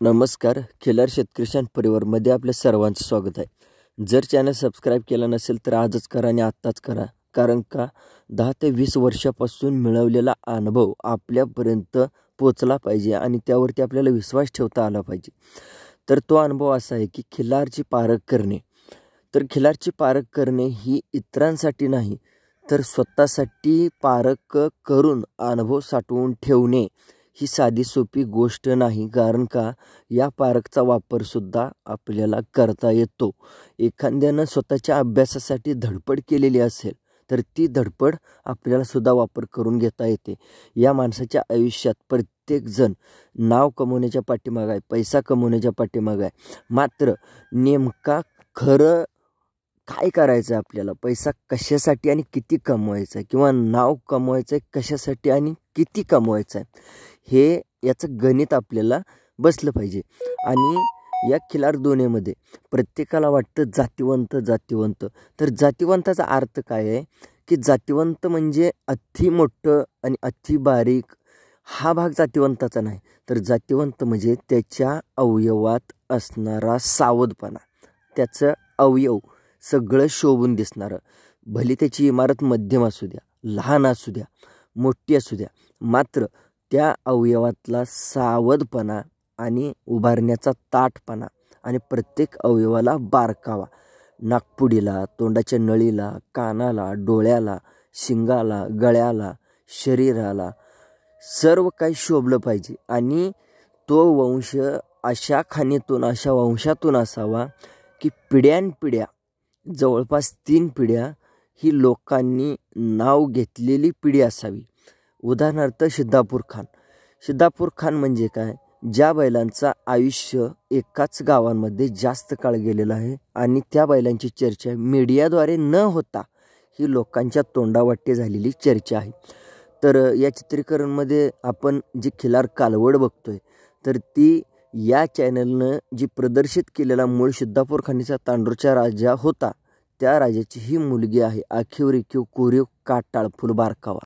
नमस्कार. खिलार शेतकरी परिवारमध्ये आपल्या सर्वांचं स्वागत आहे. जर चॅनल सबस्क्राईब केलं नसेल तर आजच करा आणि आत्ताच करा, कारण का 10 ते 20 वर्षापासून मिळवलेला अनुभव आपल्यापर्यंत पोचला पाहिजे आणि त्यावरती आपल्याला विश्वास ठेवता आला पाहिजे. तर तो अनुभव असा आहे की खिलारची पारख करणे. तर खिलारची पारख करणे ही इतरांसाठी नाही तर स्वतःसाठी पारख करून अनुभव साठवून ठेवणे ही साधी सोपी गोष्ट नाही, कारण का या पारखचा वापरसुद्धा आपल्याला करता येतो. एखाद्यानं स्वतःच्या अभ्यासासाठी धडपड केलेली असेल तर ती धडपड आपल्याला सुद्धा वापर करून घेता येते. या माणसाच्या आयुष्यात प्रत्येकजण नाव कमवण्याच्या पाठीमागे आहे, पैसा कमवण्याच्या पाठीमागे आहे. मात्र नेमका खरं काय करायचं आहे, आपल्याला पैसा कशासाठी आणि किती कमवायचा आहे, किंवा नाव कमवायचं आहे कशासाठी आणि किती कमवायचं आहे, हे याचं गणित आपल्याला बसलं पाहिजे. आणि या खिलार दुनियेमध्ये प्रत्येकाला वाटतं जातिवंत. तर जातिवंताचा अर्थ काय आहे की जातिवंत म्हणजे अति मोठं आणि अति बारीक, हा भाग जातिवंताचा नाही. तर जातिवंत म्हणजे त्याच्या अवयवात असणारा सावधपणा, त्याचं अवयव सगळं शोभून दिसणारं. भली त्याची इमारत मध्यम असू द्या, लहान असू द्या, मोठी असू द्या, मात्र त्या अवयवातला सावधपणा आणि उभारण्याचा ताठपणा आणि प्रत्येक अवयवाला बारकावा, नाकपुडीला, तोंडाच्या नळीला, कानाला, डोळ्याला, शिंगाला, गळ्याला, शरीराला सर्व काही शोभलं पाहिजे. आणि तो वंश अशा खाणीतून, अशा वंशातून असावा की पिढ्यानपिढ्या, जवळपास 3 पिढ्या ही लोकांनी नाव घेतलेली पिढी असावी. उदाहरणार्थ सिद्धापूर खान म्हणजे काय, ज्या बैलांचं आयुष्य एकाच गावांमध्ये जास्त काळ गेलेलं आहे आणि त्या बैलांची चर्चा मीडियाद्वारे न होता ही लोकांच्या तोंडावाटे झालेली चर्चा आहे. तर या चित्रीकरणमध्ये आपण जी खिलार कालवड बघतोय तर ती या चॅनलनं जी प्रदर्शित केलेला मूळ सिद्धापूर खानीचा तांडूरचा राजा होता, त्या राजाची ही मुलगी आहे. आखीव रेखीव कोरीव काटाळ फुलबारकावा.